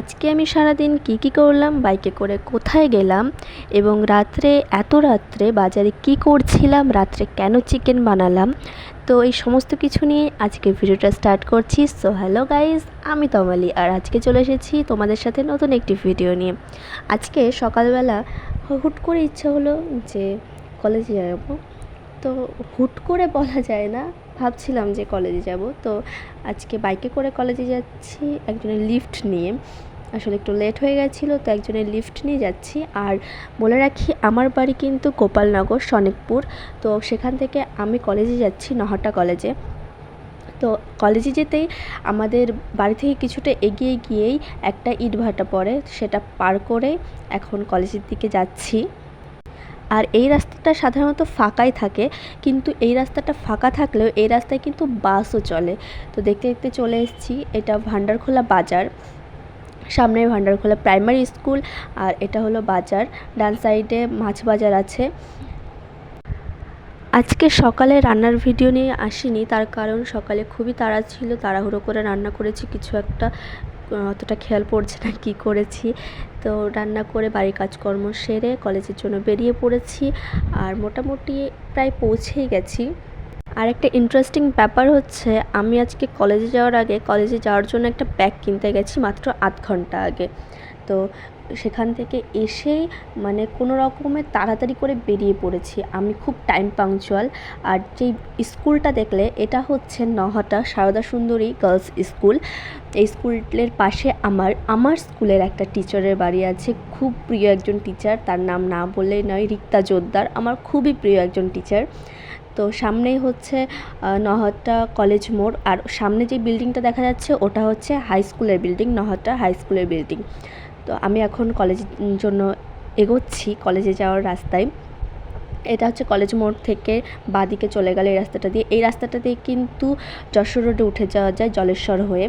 আজকে আমি সারাদিন কি করলাম, বাইকে করে কোথায় গেলাম এবং এত রাত্রে বাজারে কি করছিলাম, রাত্রে কেন চিকেন বানালাম, তো এই সমস্ত কিছু নিয়ে আজকে ভিডিওটা স্টার্ট করছি। সো হ্যালো গাইজ, আমি তমালি আর আজকে চলে এসেছি তোমাদের সাথে নতুন একটি ভিডিও নিয়ে। আজকে সকালবেলা হুট করে ইচ্ছা হলো যে কলেজে যাব। তো হুট করে বলা যায় না, ভাবছিলাম যে কলেজে যাব। তো আজকে বাইকে করে কলেজে যাচ্ছি একজনের লিফট নিয়ে। আসলে একটু লেট হয়ে গেছিলো, তো একজনের লিফট নিয়ে যাচ্ছি। আর বলে রাখি, আমার বাড়ি কিন্তু গোপালনগর, সনিকপুর। তো সেখান থেকে আমি কলেজে যাচ্ছি, নহাটা কলেজে। তো কলেজে যেতেই আমাদের বাড়ি থেকে কিছুটা এগিয়ে গিয়েই একটা ইটভাটা পড়ে, সেটা পার করে এখন কলেজের দিকে যাচ্ছি। আর এই রাস্তাটা সাধারণত ফাঁকাই থাকে, কিন্তু এই রাস্তাটা ফাঁকা থাকলেও এই রাস্তায় কিন্তু বাসও চলে। তো দেখতে দেখতে চলে এসেছি, এটা ভান্ডারখোলা বাজার। সামনে ভান্ডারখোলা প্রাইমারি স্কুল, আর এটা হলো বাজার। ডান সাইডে মাছ বাজার আছে। আজকে সকালে রান্নার ভিডিও নিয়ে আসিনি, তার কারণ সকালে খুবই তাড়া ছিল, তাড়াহুড়ো করে রান্না করেছি কিছু একটা, অতটা খেয়াল পড়ছে না কি করেছি। তো রান্না করে বাড়ির কাজকর্ম সেরে কলেজের জন্য বেরিয়ে পড়েছি, আর মোটামুটি প্রায় পৌঁছেই গেছি। আর একটা ইন্টারেস্টিং ব্যাপার হচ্ছে, আমি আজকে কলেজে যাওয়ার জন্য একটা ব্যাগ কিনতে গেছি মাত্র আধ ঘন্টা আগে। তো সেখান থেকে এসেই মানে কোনো রকমের তাড়াতাড়ি করে বেরিয়ে পড়েছি, আমি খুব টাইম পাংচুয়াল। আর যেই স্কুলটা দেখলে, এটা হচ্ছে নহাটা সারদা সুন্দরী গার্লস স্কুল। এই স্কুলের পাশে আমার স্কুলের একটা টিচারের বাড়ি আছে, খুব প্রিয় একজন টিচার, তার নাম না বললেই নয়, রিক্তা জোদ্দার, আমার খুবই প্রিয় একজন টিচার। তো সামনেই হচ্ছে নহাটা কলেজ মোড়, আর সামনে যে বিল্ডিংটা দেখা যাচ্ছে ওটা হচ্ছে হাই স্কুলের বিল্ডিং, নহাটা হাই স্কুলের বিল্ডিং। তো আমি এখন কলেজের জন্য এগোচ্ছি, কলেজে যাওয়ার রাস্তায়। এটা হচ্ছে কলেজ মোড় থেকে বাঁদিকে চলে গেলে এই রাস্তাটা দিয়ে কিন্তু যশোর রোডে উঠে যাওয়া যায় জলেশ্বর হয়ে।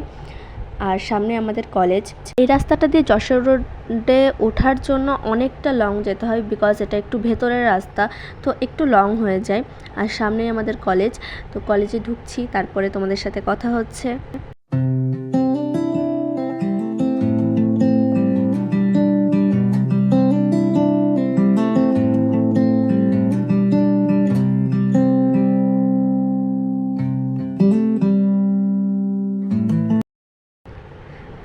আর সামনে আমাদের কলেজ। এই রাস্তাটা দিয়ে যশোর রোডে ওঠার জন্য অনেকটা লং যেতে হয়, বিকজ এটা একটু ভেতরের রাস্তা, তো একটু লং হয়ে যায়। আর সামনেই আমাদের কলেজ। তো কলেজে ঢুকছি, তারপরে তোমাদের সাথে কথা হচ্ছে।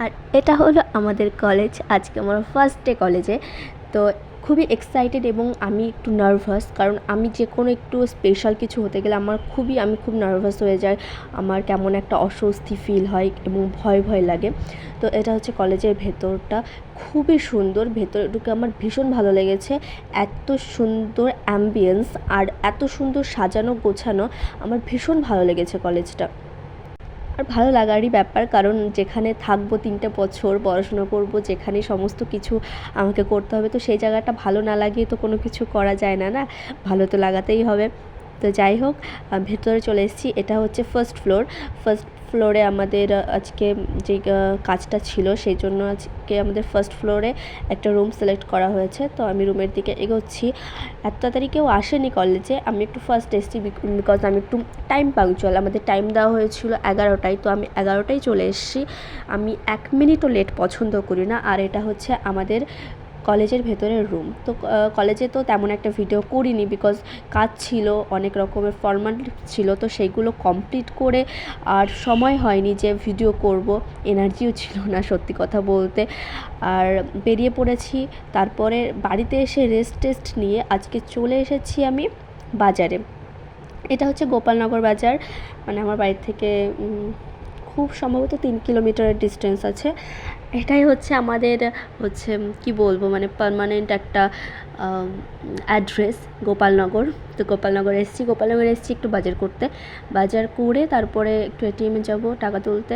আর এটা হলো আমাদের কলেজ। আজকে আমার ফার্স্ট ডে কলেজে। তো খুবই এক্সাইটেড এবং আমি একটু নার্ভাস, কারণ আমি যে কোনো একটু স্পেশাল কিছু হতে গেলে আমি খুব নার্ভাস হয়ে যাই। আমার কেমন একটা অস্বস্তি ফিল হয় এবং ভয় ভয় লাগে। তো এটা হচ্ছে কলেজের ভেতরটা, খুবই সুন্দর। ভেতরে ঢুকে আমার ভীষণ ভালো লেগেছে, এত সুন্দর অ্যাম্বিয়েন্স আর এত সুন্দর সাজানো গোছানো, আমার ভীষণ ভালো লেগেছে কলেজটা। আর ভালো লাগারই ব্যাপার, কারণ যেখানে থাকবো 3টে বছর পড়াশুনো করব, যেখানে সমস্ত কিছু আমাকে করতে হবে, তো সেই জায়গাটা ভালো না লাগিয়ে তো কোনো কিছু করা যায় না, না ভালো তো লাগাতেই হবে। তো যাই হোক, ভেতরে চলে এসেছি। এটা হচ্ছে ফার্স্ট ফ্লোরে আমাদের আজকে যে কাজটা ছিল, সেই জন্য আজকে আমাদের ফার্স্ট ফ্লোরে একটা রুম সিলেক্ট করা হয়েছে। তো আমি রুমের দিকে এগোচ্ছি। এত তাড়াতাড়ি কেউ আসেনি কলেজে, আমি একটু ফার্স্ট এসেছি, বিকজ আমি একটু টাইম পাংচুয়াল। আমাদের টাইম দেওয়া হয়েছিল 11টায়, তো আমি 11টায় চলে এসেছি। আমি 1 মিনিটও লেট পছন্দ করি না। আর এটা হচ্ছে আমাদের কলেজের ভেতরের রুম। তো কলেজে তো তেমন একটা ভিডিও করিনি, বিকজ কাজ ছিল, অনেক রকমের ফর্মালিটি ছিল, তো সেইগুলো কমপ্লিট করে আর সময় হয়নি যে ভিডিও করব, এনার্জিও ছিল না সত্যি কথা বলতে। আর বেরিয়ে পড়েছি। তারপরে বাড়িতে এসে রেস্ট নিয়ে আজকে চলে এসেছি আমি বাজারে। এটা হচ্ছে গোপালনগর বাজার, মানে আমার বাড়ি থেকে খুব সম্ভবত 3 কিলোমিটারের ডিস্টেন্স আছে। এটাই হচ্ছে আমাদের কি বলবো, মানে পার্মানেন্ট একটা অ্যাড্রেস, গোপালনগর। তো গোপালনগর এসেছি একটু বাজার করে তারপরে একটু এটিএমে যাব টাকা তুলতে।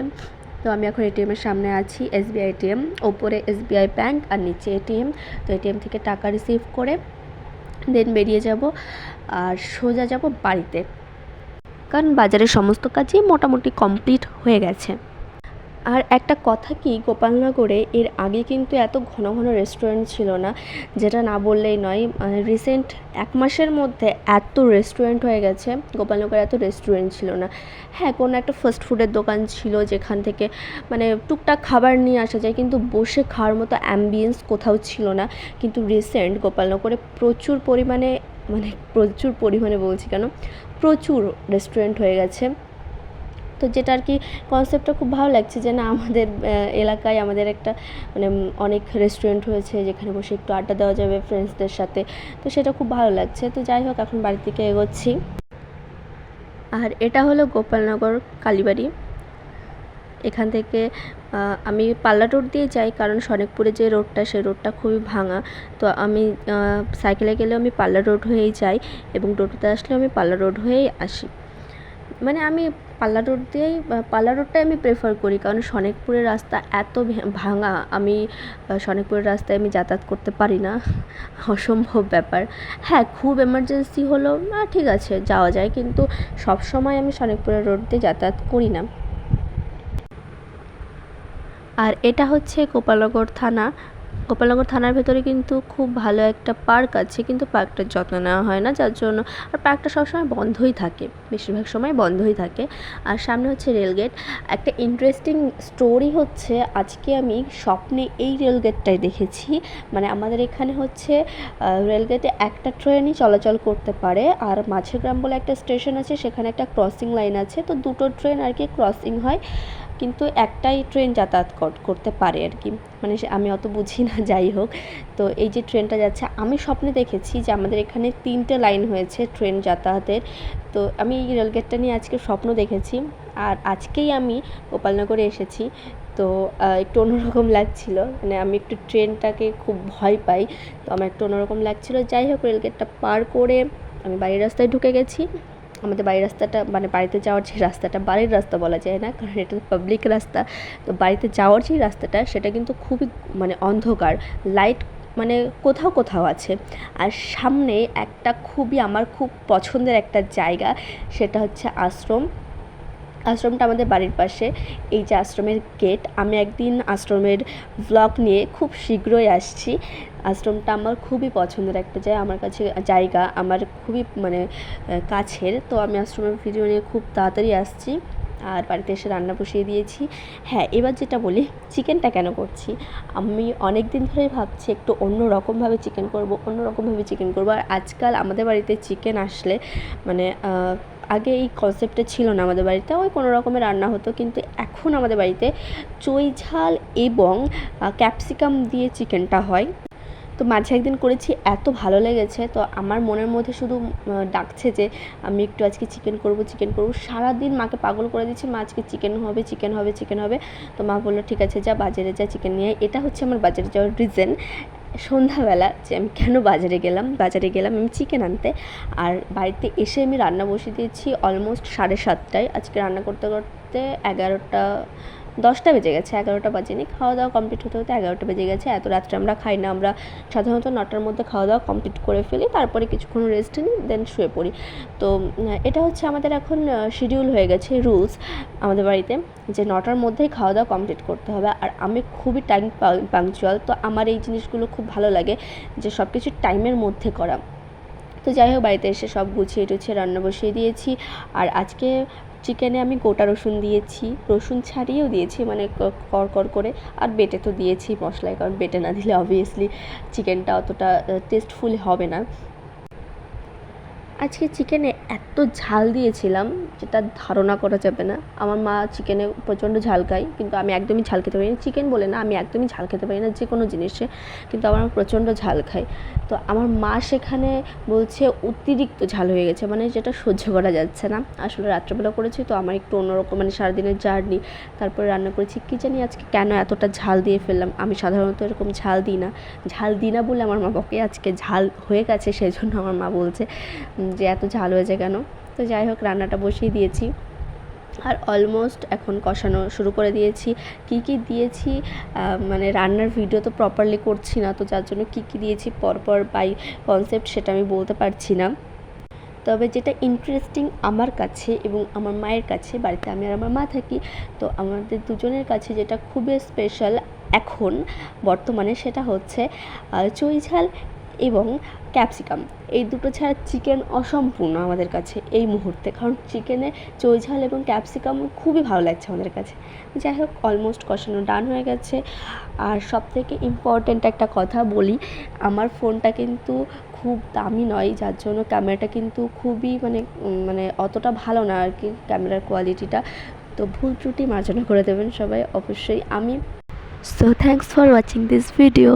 তো আমি এখন এটিএমের সামনে আছি, এসবিআই এটিএম, ওপরে এসবিআই ব্যাঙ্ক আর নিচে এটিএম। তো এটিএম থেকে টাকা রিসিভ করে দেন বেরিয়ে যাব আর সোজা যাব বাড়িতে, কারণ বাজারের সমস্ত কাজই মোটামুটি কমপ্লিট হয়ে গেছে। আর একটা কথা কি, গোপালনগরে এর আগে কিন্তু এত ঘন ঘন রেস্টুরেন্ট ছিল না, যেটা না বললেই নয়। রিসেন্ট 1 মাসের মধ্যে এত রেস্টুরেন্ট হয়ে গেছে। গোপালনগরে এত রেস্টুরেন্ট ছিল না। হ্যাঁ, কোনো একটা ফাস্ট ফুডের দোকান ছিল যেখান থেকে মানে টুকটাক খাবার নিয়ে আসা যায়, কিন্তু বসে খাওয়ার মতো অ্যাম্বিয়েন্স কোথাও ছিল না। কিন্তু রিসেন্ট গোপালনগরে প্রচুর পরিমাণে, মানে প্রচুর পরিমাণে বলছি কেন, প্রচুর রেস্টুরেন্ট হয়ে গেছে। তো যেটা আর কি কনসেপ্টটা খুব ভালো লাগছে, যে না আমাদের এলাকায় আমাদের একটা মানে অনেক রেস্টুরেন্ট হয়েছে যেখানে বসে একটু আড্ডা দেওয়া যাবে ফ্রেন্ডসদের সাথে। তো সেটা খুব ভালো লাগছে। তো যাই হোক, এখন বাড়ি থেকে এগোচ্ছি। আর এটা হলো গোপালনগর কালীবাড়ি। এখান থেকে আমি পাল্লা রোড দিয়ে যাই, কারণ সনেকপুরে যে রোডটা, সেই রোডটা খুবই ভাঙা। তো আমি সাইকেলে গেলেও আমি পাল্লা রোড হয়েই যাই, এবং টোটোতে আসলেও আমি পাল্লা রোড হয়েই আসি। মানে আমি পাল্লা রোড দিয়েই, পাল্লা রোডটাই আমি প্রেফার করি, কারণ সনেকপুরের রাস্তা এত ভাঙা, আমি সনেকপুরের রাস্তায় আমি যাতায়াত করতে পারি না, অসম্ভব ব্যাপার। হ্যাঁ, খুব এমার্জেন্সি হলো ঠিক আছে যাওয়া যায়, কিন্তু সব সময় আমি সনেকপুরের রোড দিয়ে যাতায়াত করি না। আর এটা হচ্ছে গোপালনগর থানা। গোপালনগর থানার ভেতরে কিন্তু খুব ভালো একটা পার্ক আছে, কিন্তু পার্কটার যত্ন নেওয়া হয় না, যার জন্য। আর পার্কটা সবসময় বন্ধই থাকে, বেশিরভাগ সময় বন্ধই থাকে। আর সামনে হচ্ছে রেলগেট। একটা ইন্টারেস্টিং স্টোরি হচ্ছে, আজকে আমি স্বপ্নে এই রেলগেটটাই দেখেছি। মানে আমাদের এখানে হচ্ছে রেলগেটে একটা ট্রেনই চলাচল করতে পারে, আর মাঝেগ্রাম বলে একটা স্টেশন আছে, সেখানে একটা ক্রসিং লাইন আছে। তো দুটো ট্রেন আর কি ক্রসিং হয়, কিন্তু একটাই ট্রেন যাতায়াত করতে পারে আর কি। মানে আমি অত বুঝি না, যাই হোক। তো এই যে ট্রেনটা যাচ্ছে, আমি স্বপ্নে দেখেছি যে আমাদের এখানে 3টে লাইন হয়েছে ট্রেন যাতায়াতের। তো আমি এই রেলগেটটা নিয়ে আজকে স্বপ্ন দেখেছি, আর আজকেই আমি গোপালনগরে এসেছি। তো একটু অন্যরকম লাগছিল, মানে আমি একটু ট্রেনটাকে খুব ভয় পাই, তো আমার একটু অন্যরকম লাগছিল। যাই হোক, রেলগেটটা পার করে আমি বাড়ির রাস্তায় ঢুকে গেছি। আমাদের বাড়ির রাস্তাটা, মানে বাড়িতে যাওয়ার যে রাস্তাটা, বাড়ির রাস্তা বলা যায় না, কারণ এটা পাবলিক রাস্তা। তো বাড়িতে যাওয়ার যে রাস্তাটা, সেটা কিন্তু খুবই মানে অন্ধকার, লাইট মানে কোথাও কোথাও আছে। আর সামনে একটা খুবই আমার খুব পছন্দের একটা জায়গা, সেটা হচ্ছে আশ্রম। আশ্রমটা আমাদের বাড়ির পাশে। এই যে আশ্রমের গেট, আমি একদিন আশ্রমের ভ্লগ নিয়ে খুব শীঘ্রই আসছি। আশ্রমটা আমার খুবই পছন্দের একটা আমার কাছে জায়গা, আমার খুবই মানে কাছের। তো আমি আশ্রমের ভিডিও নিয়ে খুব তাড়াতাড়ি আসছি, আর বাড়িতে এসে রান্না বসিয়ে দিয়েছি। হ্যাঁ, এবার যেটা বলি, চিকেনটা কেন করছি। আমি অনেক দিন ধরেই ভাবছি একটু অন্য রকমভাবে চিকেন করব। আর আজকাল আমাদের বাড়িতে চিকেন আসলে মানে আগে এই কনসেপ্টটা ছিল না আমাদের বাড়িতে, ওই কোনো রকমের রান্না হতো, কিন্তু এখন আমাদের বাড়িতে চই ঝাল এবং ক্যাপসিকাম দিয়ে চিকেনটা হয়। তো মাঝে একদিন করেছি, এত ভালো লেগেছে। তো আমার মনের মধ্যে শুধু ডাকছে যে আমি একটু আজকে চিকেন করব। সারাদিন মাকে পাগল করে দিচ্ছি, মা আজকে চিকেন হবে। তো মা বললো ঠিক আছে, যা বাজারে যা চিকেন নিয়ে আয়। এটা হচ্ছে আমার বাজারে যাওয়ার রিজন। সন্ধ্যাবেলা যে আমি কেন বাজারে গেলাম আমি চিকেন আনতে, আর বাড়িতে এসে আমি রান্না বসিয়ে দিয়েছি অলমোস্ট 7:30টায়। আজকে রান্না করতে করতে 10টা বেজে গেছে, 11টা বাজেনি। খাওয়া দাওয়া কমপ্লিট হতে হতে 11টা বেজে গেছে। এত রাত্রে আমরা খাই না, আমরা সাধারণত 9টার মধ্যে খাওয়া দাওয়া কমপ্লিট করে ফেলি, তারপরে কিছুক্ষণ রেস্ট নিই, দেন শুয়ে পড়ি। তো এটা হচ্ছে আমাদের এখন শিডিউল হয়ে গেছে, রুলস আমাদের বাড়িতে, যে 9টার মধ্যেই খাওয়া দাওয়া কমপ্লিট করতে হবে। আর আমি খুবই টাইম পাংচুয়াল, তো আমার এই জিনিসগুলো খুব ভালো লাগে, যে সব কিছু টাইমের মধ্যে করা। তো যাই হোক, বাড়িতে এসে সব গুছিয়ে টুছিয়ে রান্না বসিয়ে দিয়েছি। আর আজকে চিকেনে আমি গোটা রসুন দিয়েছি, রসুন ছাড়িয়েও দিয়েছি, মানে কড় করে। আর বেটে তো দিয়েছি মশলায়, কারণ বেটে না দিলে অবভিয়াসলি চিকেনটা অতটা টেস্টফুল হবে না। আজকে চিকেনে এত ঝাল দিয়েছিলাম যেটা ধারণা করা যাবে না। আমার মা চিকেনে প্রচণ্ড ঝাল খায়, কিন্তু আমি একদমই ঝাল খেতে পারি না। চিকেন বলে না, আমি একদমই ঝাল খেতে পারি না যে কোনো জিনিসে, কিন্তু আমার প্রচণ্ড ঝাল খাই। তো আমার মা সেখানে বলছে অতিরিক্ত ঝাল হয়ে গেছে, মানে যেটা সহ্য করা যাচ্ছে না। আসলে রাত্রেবেলা করেছি তো আমার একটু অন্যরকম, মানে সারাদিনের জার্নি, তারপরে রান্না করেছি। কী জানি আজকে কেন এতটা ঝাল দিয়ে ফেললাম। আমি সাধারণত এরকম ঝাল দিই না বলে আমার মা বকে, আজকে ঝাল হয়ে গেছে, সেই জন্য আমার মা বলছে যে এত ঝাল হয়েছে কেন। তো যাই হোক, রান্নাটা বসিয়ে দিয়েছি, আর অলমোস্ট এখন কষানো শুরু করে দিয়েছি। কী দিয়েছি মানে রান্নার ভিডিও তো প্রপারলি করছি না, তো যার জন্য কী দিয়েছি পরপর বাই কনসেপ্ট সেটা আমি বলতে পারছি না। তবে যেটা ইন্টারেস্টিং আমার কাছে এবং আমার মায়ের কাছে, বাড়িতে আমি আর আমার মা থাকি, তো আমাদের দুজনের কাছে যেটা খুবই স্পেশাল এখন বর্তমানে সেটা হচ্ছে চুই ঝাল এবং ক্যাপসিকাম। এই দুটো ছাড়া চিকেন অসম্পূর্ণ আমাদের কাছে এই মুহূর্তে, কারণ চিকেনে চুই ঝাল এবং ক্যাপসিকাম খুবই ভালো লাগছে আমাদের কাছে। যাই হোক, অলমোস্ট কষানো ডান হয়ে গেছে। আর সবথেকে ইম্পর্ট্যান্ট একটা কথা বলি, আমার ফোনটা কিন্তু খুব দামি নয়, যার জন্য ক্যামেরাটা কিন্তু খুবই মানে অতটা ভালো না আর কি ক্যামেরার কোয়ালিটিটা। তো ভুল ত্রুটি মার্জনা করে দেবেন সবাই অবশ্যই। So thanks for watching this video.